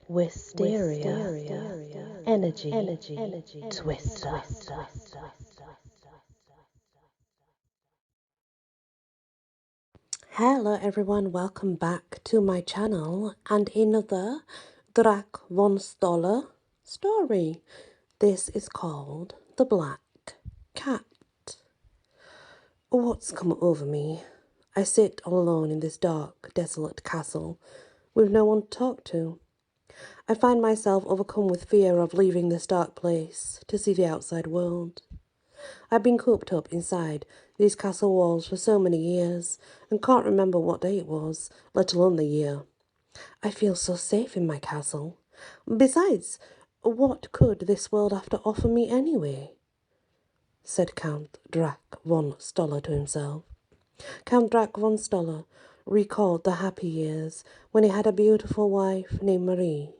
Wisteria, energy, twister. Hello everyone, welcome back to my channel and another Drac Von Stoller story. This is called The Black Cat. What's come over me? I sit all alone in this dark, desolate castle with no one to talk to. I find myself overcome with fear of leaving this dark place to see the outside world. I've been cooped up inside these castle walls for so many years and can't remember what day it was, let alone the year. I feel so safe in my castle. Besides, what could this world have to offer me anyway? Said Count Drac Von Stoller to himself. Count Drac Von Stoller recalled the happy years when he had a beautiful wife named Marie.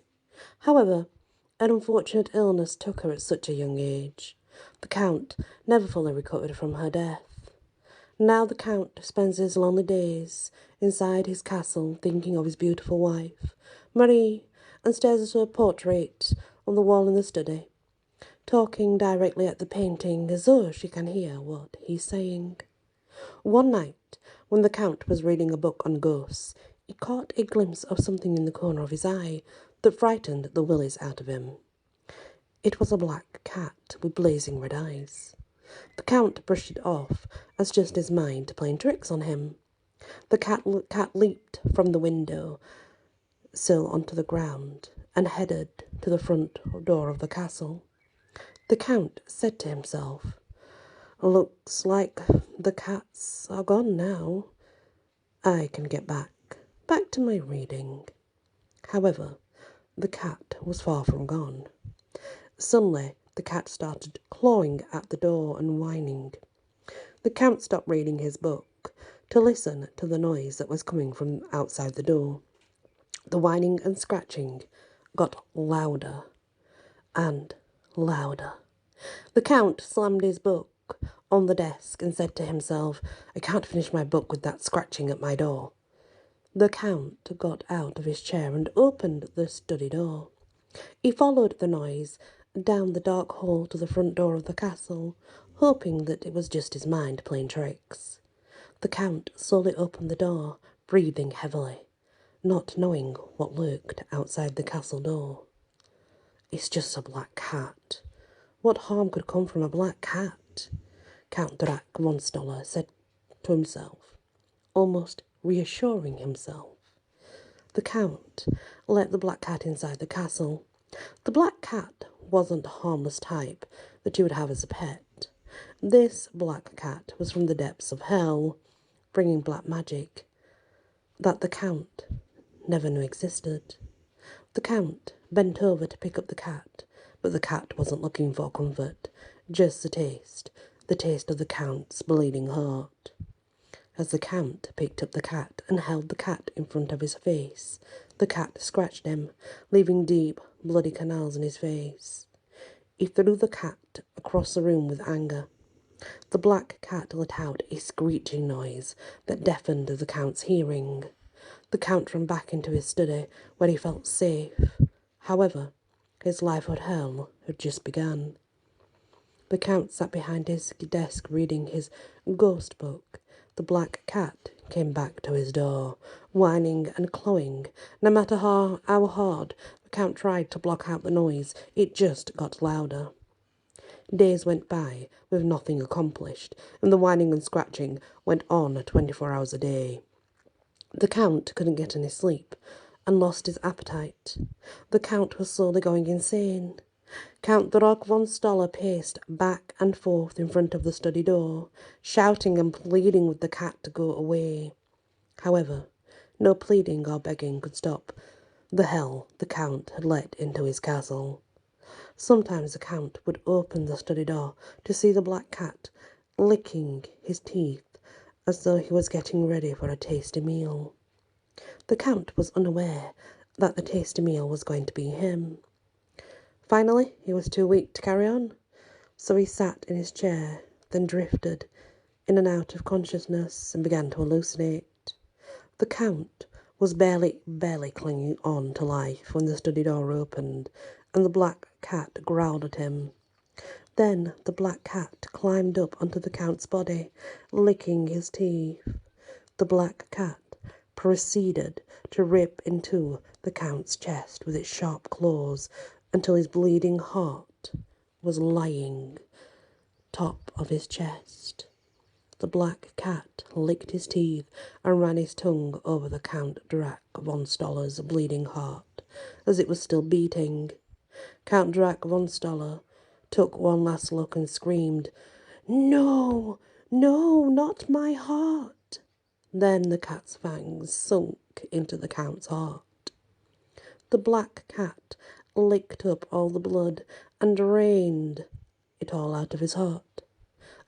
However, an unfortunate illness took her at such a young age. The Count never fully recovered from her death. Now the Count spends his lonely days inside his castle thinking of his beautiful wife, Marie, and stares at her portrait on the wall in the study, talking directly at the painting as though she can hear what he's saying. One night, when the Count was reading a book on ghosts, he caught a glimpse of something in the corner of his eye that frightened the willies out of him. It was a black cat with blazing red eyes. The Count brushed it off as just his mind playing tricks on him. The cat leaped from the window sill onto the ground and headed to the front door of the castle. The Count said to himself, "Looks like the cats are gone now. I can get back to my reading." However, the cat was far from gone. Suddenly, the cat started clawing at the door and whining. The Count stopped reading his book to listen to the noise that was coming from outside the door. The whining and scratching got louder and louder. The Count slammed his book on the desk and said to himself, "I can't finish my book with that scratching at my door." The Count got out of his chair and opened the study door. He followed the noise down the dark hall to the front door of the castle, hoping that it was just his mind playing tricks. The Count slowly opened the door, breathing heavily, not knowing what lurked outside the castle door. "It's just a black cat. What harm could come from a black cat?" Count Drac Von Stoller said to himself, almost reassuring himself. The Count let the black cat inside the castle. The black cat wasn't a harmless type that you would have as a pet. This black cat was from the depths of hell, bringing black magic that the Count never knew existed. The Count bent over to pick up the cat, but the cat wasn't looking for comfort, just the taste of the Count's bleeding heart. As the Count picked up the cat and held the cat in front of his face, the cat scratched him, leaving deep, bloody canals in his face. He threw the cat across the room with anger. The black cat let out a screeching noise that deafened the Count's hearing. The Count ran back into his study, where he felt safe. However, his life at hell had just begun. The Count sat behind his desk reading his ghost book. The black cat came back to his door, whining and clawing. No matter how hard the Count tried to block out the noise, it just got louder. Days went by with nothing accomplished, and the whining and scratching went on 24 hours a day. The Count couldn't get any sleep and lost his appetite. The Count was slowly going insane. Count Drac Von Stoller paced back and forth in front of the study door, shouting and pleading with the cat to go away. However, no pleading or begging could stop the hell the Count had let into his castle. Sometimes the Count would open the study door to see the black cat licking his teeth as though he was getting ready for a tasty meal. The Count was unaware that the tasty meal was going to be him. Finally, he was too weak to carry on, so he sat in his chair, then drifted in and out of consciousness and began to hallucinate. The Count was barely clinging on to life when the study door opened and the black cat growled at him. Then the black cat climbed up onto the Count's body, licking his teeth. The black cat proceeded to rip into the Count's chest with its sharp claws until his bleeding heart was lying top of his chest. The black cat licked his teeth and ran his tongue over the Count Drac Von Stoller's bleeding heart as it was still beating. Count Drac Von Stoller took one last look and screamed, "No, no, not my heart!" Then the cat's fangs sunk into the Count's heart. The black cat licked up all the blood and drained it all out of his heart.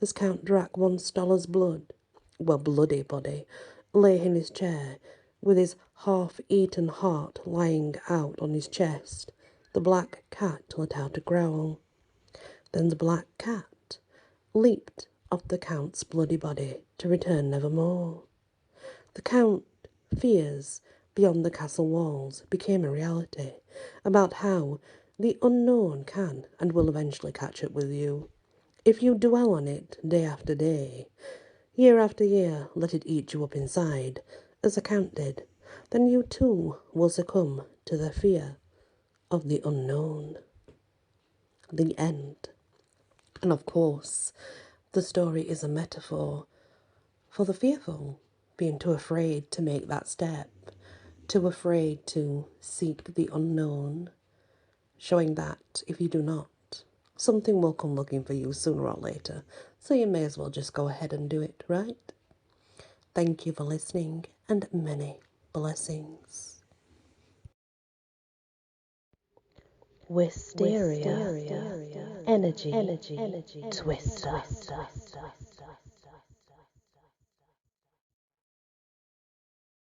As Count Drac Von Stoller's bloody body, lay in his chair, with his half-eaten heart lying out on his chest, the black cat let out a growl. Then the black cat leaped off the Count's bloody body to return nevermore. The Count's fears beyond the castle walls became a reality, about how the unknown can and will eventually catch up with you. If you dwell on it day after day, year after year, let it eat you up inside, as the Count did, then you too will succumb to the fear of the unknown. The end. And of course, the story is a metaphor for the fearful, being too afraid to make that step, too afraid to seek the unknown, showing that if you do not, something will come looking for you sooner or later, so you may as well just go ahead and do it, right? Thank you for listening, and many blessings. Wisteria, energy, twister.